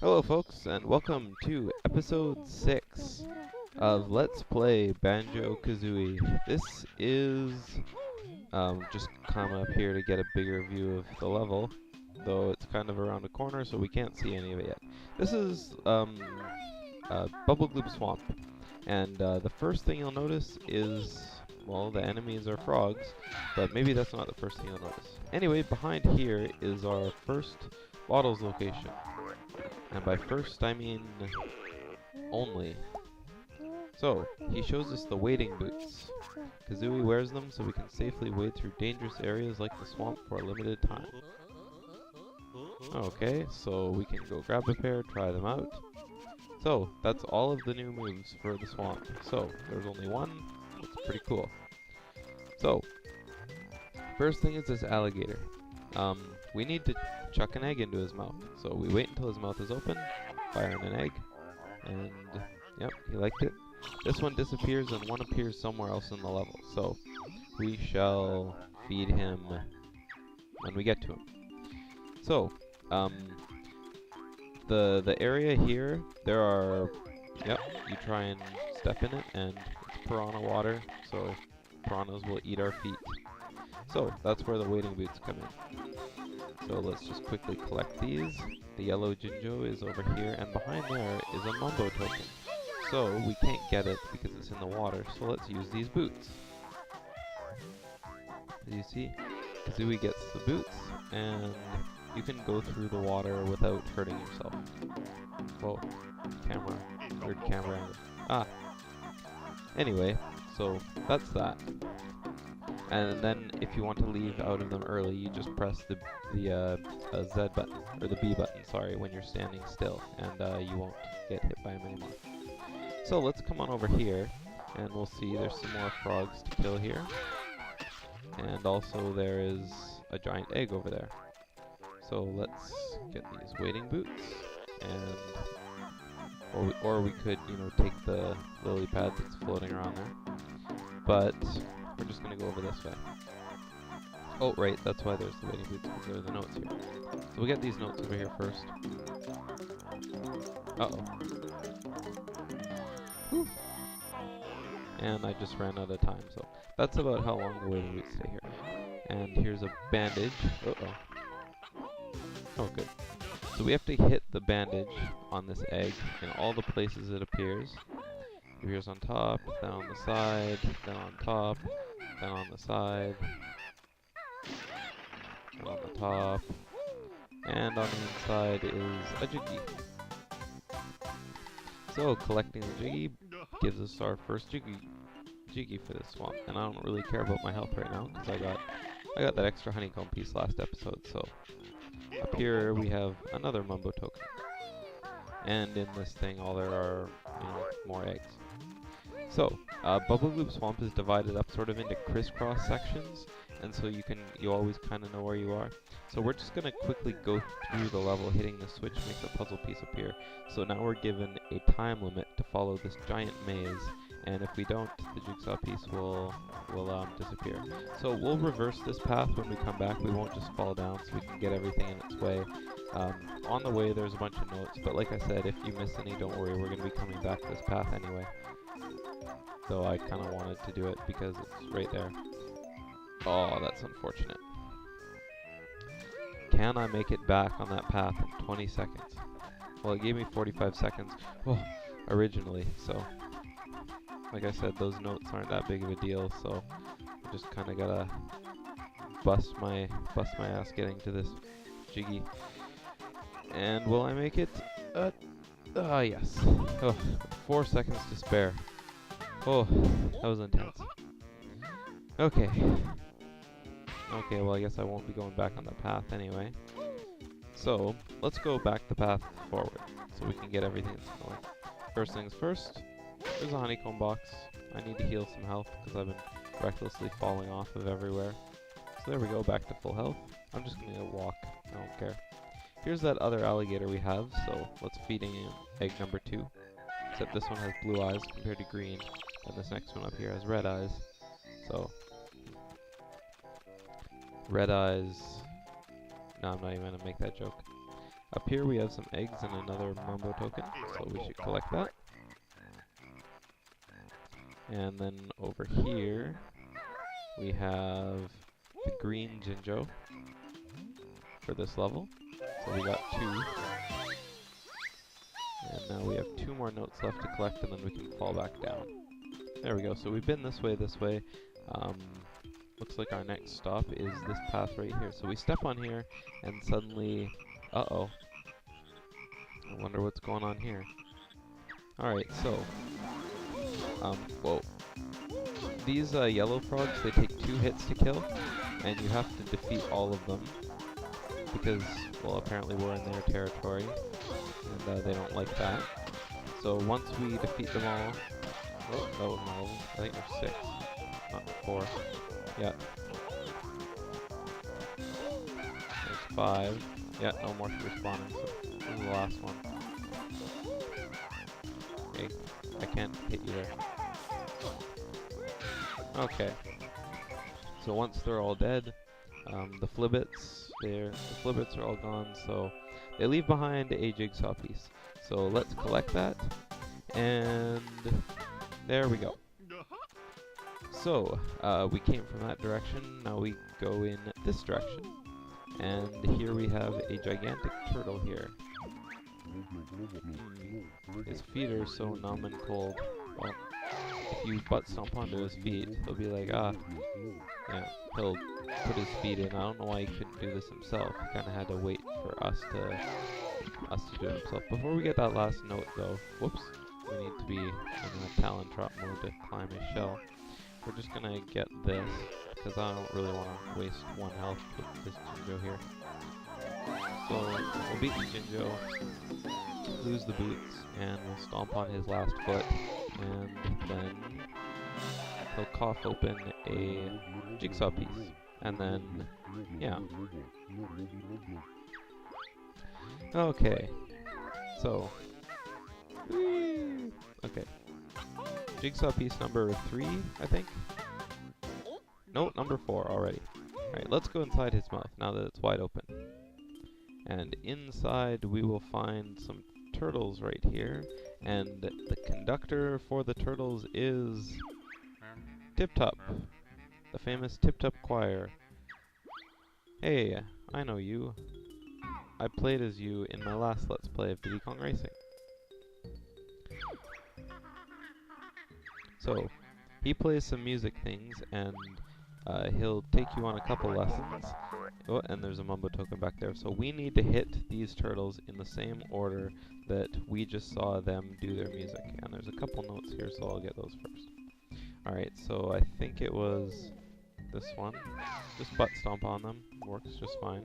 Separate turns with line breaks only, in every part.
Hello folks, and welcome to episode 6 of Let's Play Banjo Kazooie. This is just coming up here to get a bigger view of the level, though it's kind of around the corner so we can't see any of it yet. This is Bubblegloop Swamp, and the first thing you'll notice is, well, the enemies are frogs, but maybe that's not the first thing you'll notice. Anyway, behind here is our first Bottles location. And by first, I mean only. So, he shows us the wading boots. Kazooie wears them so we can safely wade through dangerous areas like the swamp for a limited time. Okay, so we can go grab a pair, try them out. So, that's all of the new moves for the swamp. So, there's only one. It's pretty cool. So, first thing is this alligator. We need to chuck an egg into his mouth. So we wait until his mouth is open, fire in an egg, and yep, he liked it. This one disappears and one appears somewhere else in the level. So we shall feed him when we get to him. So, the area here, there are, yep, you try and step in it, and it's piranha water, so piranhas will eat our feet. So that's where the wading boots come in. So let's just quickly collect these. The yellow Jinjo is over here, and behind there is a Mumbo token. So we can't get it because it's in the water, so let's use these boots. As you see, Kazooie gets the boots, and you can go through the water without hurting yourself. Whoa, camera, weird camera angle. Ah! Anyway, so that's that. And then if you want to leave out of them early, you just press the Z button, or the B button, sorry, when you're standing still, and you won't get hit by them anymore. So let's come on over here, and we'll see there's some more frogs to kill here. And also there is a giant egg over there. So let's get these wading boots, and or we could, take the lily pad that's floating around there. But we're just going to go over this way. Oh, right, that's why there's the wading boots, because there are the notes here. So we get these notes over here first. Uh-oh. Whew. And I just ran out of time, so that's about how long the wading boots stay here. And here's a bandage. Uh-oh. Oh, good. So we have to hit the bandage on this egg in all the places it appears. It appears on top, then on the side, then on top, then on the side, then on the top, and on the inside is a Jiggy. So collecting the Jiggy gives us our first Jiggy for this swamp, and I don't really care about my health right now because I got that extra honeycomb piece last episode. So up here we have another Mumbo token, and in this thing all there are more eggs. So, Bubblegloop Swamp is divided up sort of into crisscross sections, and so you always kind of know where you are. So we're just going to quickly go through the level, hitting the switch makes a puzzle piece appear. So now we're given a time limit to follow this giant maze, and if we don't, the jigsaw piece will disappear. So we'll reverse this path when we come back. We won't just fall down, so we can get everything in its way. On the way there's a bunch of notes, but like I said, if you miss any, don't worry, we're going to be coming back this path anyway. So I kind of wanted to do it because it's right there. Oh, that's unfortunate. Can I make it back on that path in 20 seconds? Well, it gave me 45 seconds originally, so like I said, those notes aren't that big of a deal, so I just kind of gotta bust my ass getting to this Jiggy. And will I make it? Yes. Oh, 4 seconds to spare. Oh, that was intense. Okay. Okay, well I guess I won't be going back on the path anyway. So, let's go back the path forward, so we can get everything that's going. First things first, there's a honeycomb box. I need to heal some health, because I've been recklessly falling off of everywhere. So there we go, back to full health. I'm just gonna walk, I don't care. Here's that other alligator we have, so let's feed him egg number 2. Except this one has blue eyes compared to green. And this next one up here has red eyes. So, red eyes. No, I'm not even going to make that joke. Up here we have some eggs and another Mumbo token, so we should collect that. And then over here we have the green Jinjo for this level. So we got 2. And now we have 2 more notes left to collect, and then we can fall back down. There we go. So we've been this way. Looks like our next stop is this path right here. So we step on here, and suddenly, uh-oh. I wonder what's going on here. Alright, so, whoa. These yellow frogs, they take 2 hits to kill, and you have to defeat all of them. Because, well, apparently we're in their territory, and they don't like that. So once we defeat them all, oh, that wasn't all of them. I think there's 6, not 4. Yeah. There's 5. Yeah, no more respawning, so this is the last one. Okay, I can't hit you there. Okay. So once they're all dead, the flibbits are all gone, so they leave behind a jigsaw piece. So let's collect that, and there we go. So, we came from that direction, now we go in this direction. And here we have a gigantic turtle here. His feet are so numb and cold. Well, if you butt stomp onto his feet, he'll be like, ah. Yeah, he'll put his feet in. I don't know why he couldn't do this himself. He kind of had to wait for us to do it himself. Before we get that last note, though, whoops, we need to be in a Talon Trot mode to climb his shell. We're just gonna get this, because I don't really want to waste 1 health with this Jinjo here. So, we'll beat the Jinjo, lose the boots, and we'll stomp on his last foot, and then he'll cough open a jigsaw piece, and then, yeah. Okay, so, okay. Jigsaw piece number 3, I think? No, number 4 already. Alright, let's go inside his mouth now that it's wide open. And inside we will find some turtles right here. And the conductor for the turtles is Tip Top, the famous Tip Top Choir. Hey, I know you. I played as you in my last Let's Play of Diddy Kong Racing. So, he plays some music things, and he'll take you on a couple lessons. Oh, and there's a Mumbo token back there. So we need to hit these turtles in the same order that we just saw them do their music. And there's a couple notes here, so I'll get those first. Alright, so I think it was this one. Just butt stomp on them. Works just fine.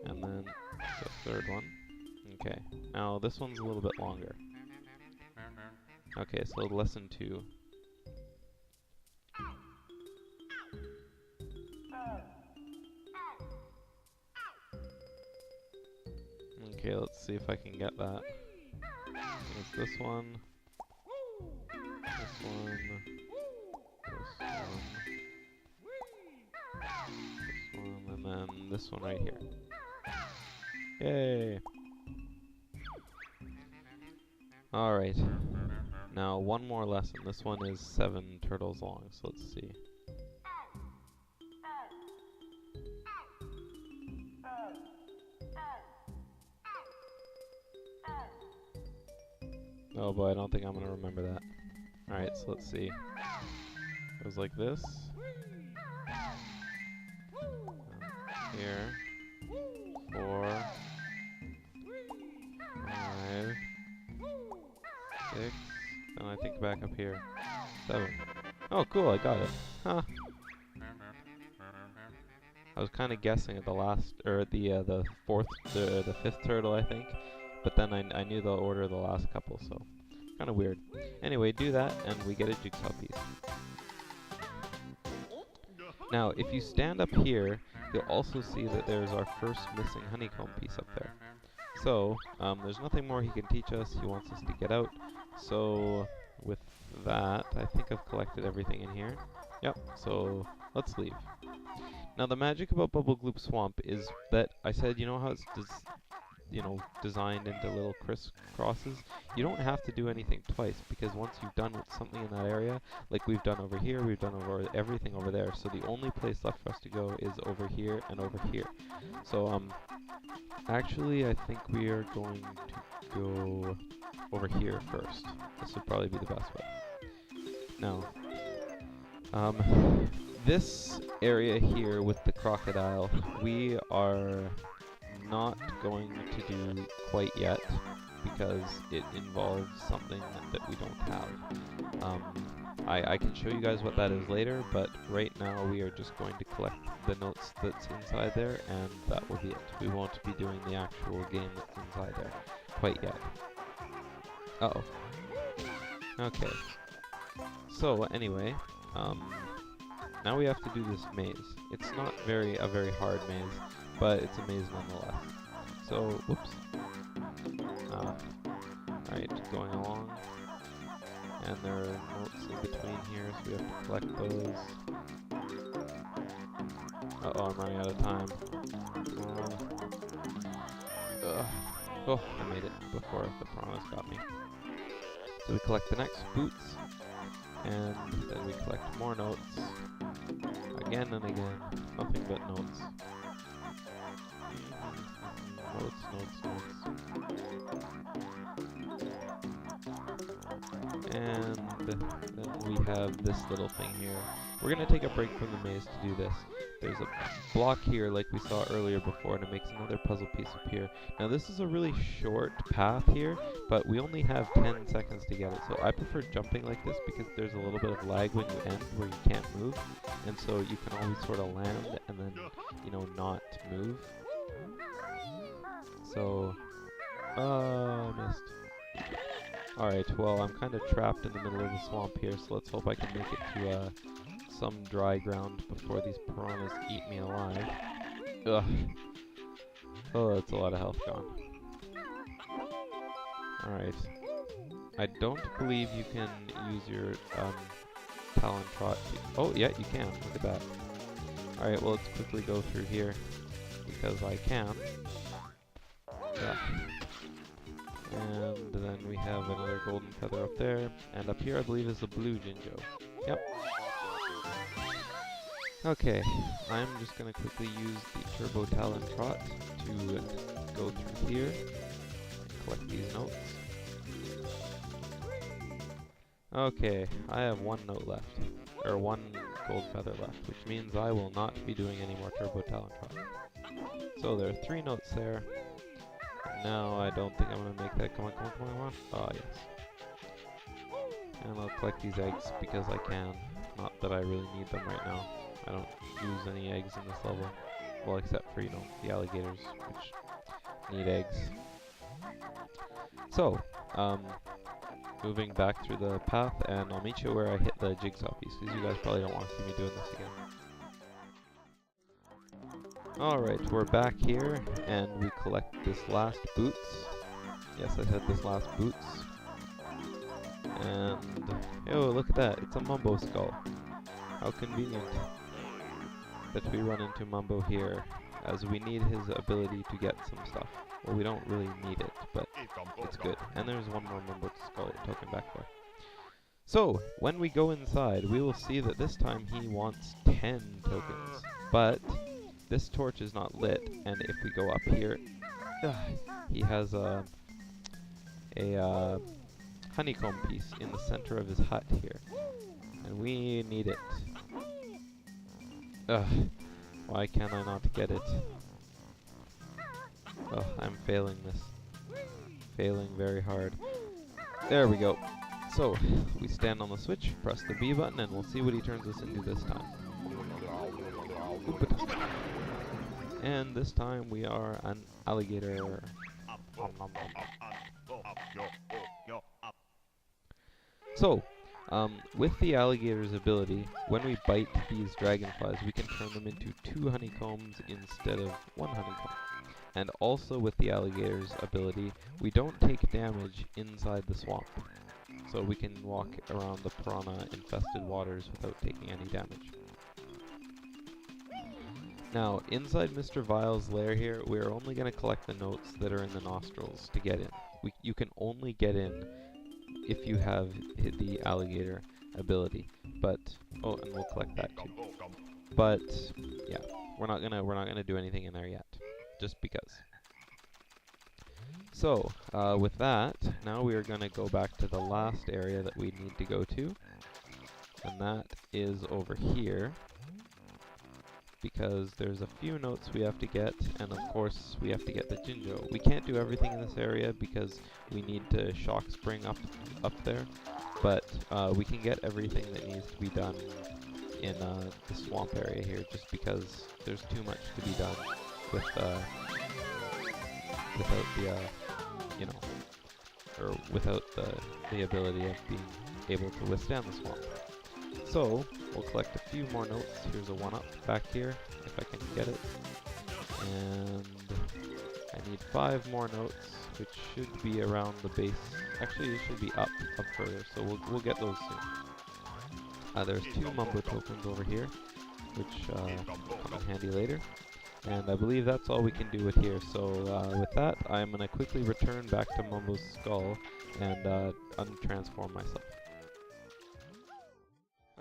And then the third one. Okay, now this one's a little bit longer. Okay, so lesson 2. Okay, let's see if I can get that. It's this one. This one. This one. And then this one right here. Yay! Alright. Now, one more lesson. This one is 7 turtles long, so let's see. Oh boy, I don't think I'm gonna remember that. Alright, so let's see. It was like this. Here. 4. 5. 6. And I think back up here. 7. Oh, cool, I got it. Huh. I was kind of guessing at the last, or at the fifth turtle, I think. But then I knew the order of the last couple, so kind of weird. Anyway, do that, and we get a jigsaw piece. Now, if you stand up here, you'll also see that there's our first missing honeycomb piece up there. So, there's nothing more he can teach us. He wants us to get out. So, with that, I think I've collected everything in here. Yep, so let's leave. Now the magic about Bubblegloop Swamp is that I said, you know how it's designed into little crisscrosses? You don't have to do anything twice, because once you've done something in that area, like we've done over here, we've done over everything over there, so the only place left for us to go is over here and over here. So actually I think we are going to go over here first. This would probably be the best way. Now, this area here with the crocodile, we are not going to do quite yet because it involves something that we don't have. I can show you guys what that is later, but right now we are just going to collect the notes that's inside there, and that will be it. We won't be doing the actual game that's inside there quite yet. Uh-oh. Okay. So anyway, now we have to do this maze. It's not a very hard maze, but it's a maze nonetheless. So, whoops. Alright, going along. And there are notes in between here, so we have to collect those. Uh-oh, I'm running out of time. Oh, I made it before the piranhas got me. So we collect the next boots, and then we collect more notes. Again and again, nothing but notes. Notes. And then we have this little thing here. We're going to take a break from the maze to do this. There's a block here like we saw earlier before, and it makes another puzzle piece appear. Now this is a really short path here, but we only have 10 seconds to get it. So I prefer jumping like this because there's a little bit of lag when you end where you can't move. And so you can always sort of land and then, not move. So, I missed. Alright, well, I'm kind of trapped in the middle of the swamp here, so let's hope I can make it to some dry ground before these piranhas eat me alive. Ugh. Oh, that's a lot of health gone. Alright. I don't believe you can use your Talon Trot. Oh, yeah, you can. Look at that. Alright, well, let's quickly go through here, because I can. Yeah. And then we have another golden feather up there, and up here I believe is the blue Jinjo. Yep. Okay, I'm just going to quickly use the Turbo Talon Trot to go through here, collect these notes. Okay, I have one note left, or one gold feather left, which means I will not be doing any more Turbo Talon Trot. So there are 3 notes there. No, I don't think I'm going to make that. Come on. Oh, yes. And I'll collect these eggs because I can. Not that I really need them right now. I don't use any eggs in this level. Well, except for, the alligators, which need eggs. So, moving back through the path, and I'll meet you where I hit the jigsaw piece, because you guys probably don't want to see me doing this again. Alright, we're back here, and we collect this last boots. Yes, I said this last boots. And, oh, look at that, it's a Mumbo skull. How convenient that we run into Mumbo here, as we need his ability to get some stuff. Well, we don't really need it, but it's good. And there's one more Mumbo skull token back there. So, when we go inside, we will see that this time he wants 10 tokens. But this torch is not lit, and if we go up here, he has a honeycomb piece in the center of his hut here, and we need it. Why can I not get it? I'm failing this. Failing very hard. There we go. So, we stand on the switch, press the B button, and we'll see what he turns us into this time. And this time we are an alligator. So, with the alligator's ability, when we bite these dragonflies, we can turn them into 2 honeycombs instead of 1 honeycomb. And also with the alligator's ability, we don't take damage inside the swamp. So we can walk around the piranha-infested waters without taking any damage. Now, inside Mr. Vile's lair here, we're only going to collect the notes that are in the nostrils to get in. You can only get in if you have hit the alligator ability. But, oh, and we'll collect that too. But, yeah, we're not gonna do anything in there yet, just because. So, with that, now we are gonna go back to the last area that we need to go to, and that is over here, because there's a few notes we have to get, and of course we have to get the Jinjo. We can't do everything in this area because we need to shock spring up there, but we can get everything that needs to be done in the swamp area here, just because there's too much to be done with without the you know, or without the ability of being able to withstand the swamp. So, we'll collect a few more notes. Here's a 1-up back here, if I can get it. And I need 5 more notes, which should be around the base. Actually, it should be up further, so we'll get those soon. There's 2 Mumbo tokens over here, which come in handy later. And I believe that's all we can do with here. So with that, I'm going to quickly return back to Mumbo's skull and untransform myself.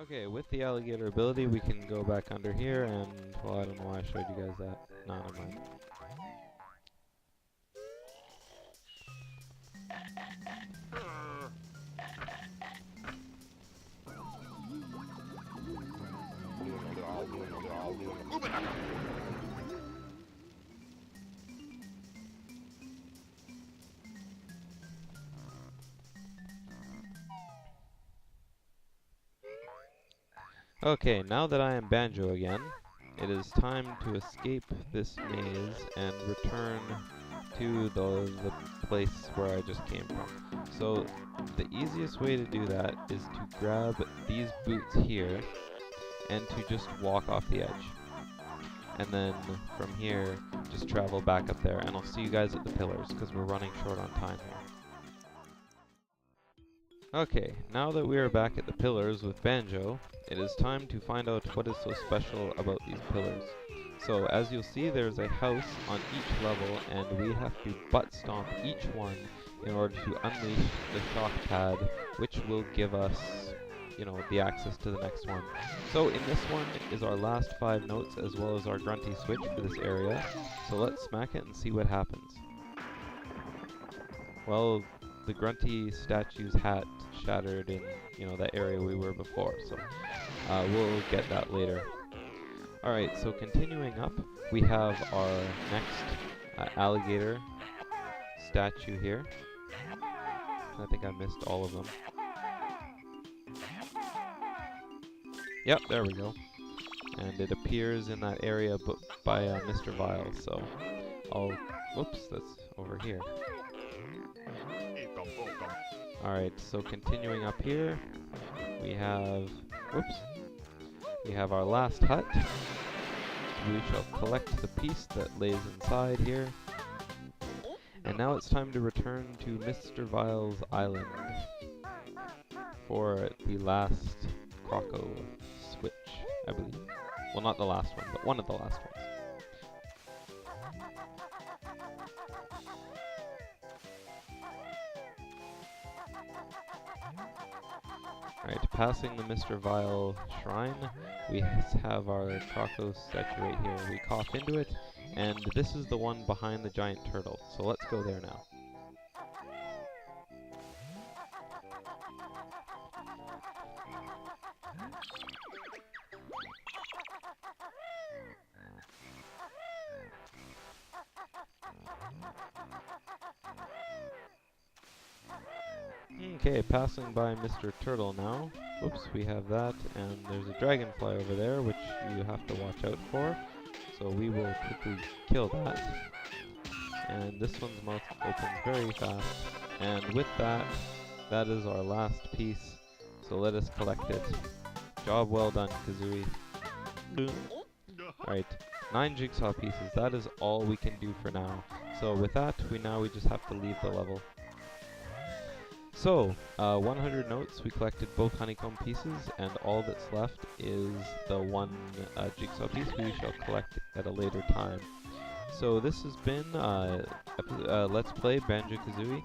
Okay, with the alligator ability, we can go back under here, and, well, I don't know why I showed you guys that. No, never mind. Okay, now that I am Banjo again, it is time to escape this maze and return to the place where I just came from. So, the easiest way to do that is to grab these boots here and to just walk off the edge. And then from here, just travel back up there, and I'll see you guys at the pillars, because we're running short on time here. Okay, now that we are back at the pillars with Banjo, it is time to find out what is so special about these pillars. So, as you'll see, there's a house on each level, and we have to butt stomp each one in order to unleash the shock pad, which will give us, you know, the access to the next one. So in this one is our last 5 notes, as well as our grunty switch for this area. So let's smack it and see what happens. Well, the grunty statue's hat shattered in, you know, that area we were before, so we'll get that later. Alright, so continuing up, we have our next alligator statue here. I think I missed all of them. Yep, there we go. And it appears in that area by Mr. Vile, so I'll... Whoops, that's over here. Alright, so continuing up here, we have... Whoops. We have our last hut. We shall collect the piece that lays inside here. And now it's time to return to Mr. Vile's island for the last Croco switch, I believe. Well, not the last one, but one of the last ones. Alright, passing the Mr. Vile shrine, we have our Croco statue right here. We cough into it, and this is the one behind the giant turtle, so let's go there now. Okay, passing by Mr. Turtle now. Whoops, we have that, and there's a dragonfly over there, which you have to watch out for. So we will quickly kill that. And this one's mouth opens very fast. And with that, that is our last piece. So let us collect it. Job well done, Kazooie. Alright, 9 jigsaw pieces. That is all we can do for now. So with that, we just have to leave the level. So, 100 notes, we collected both honeycomb pieces, and all that's left is the one jigsaw piece we shall collect at a later time. So this has been Let's Play Banjo Kazooie.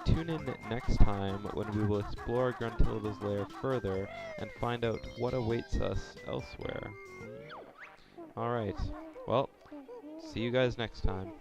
Tune in next time when we will explore Gruntilda's lair further and find out what awaits us elsewhere. Alright, well, see you guys next time.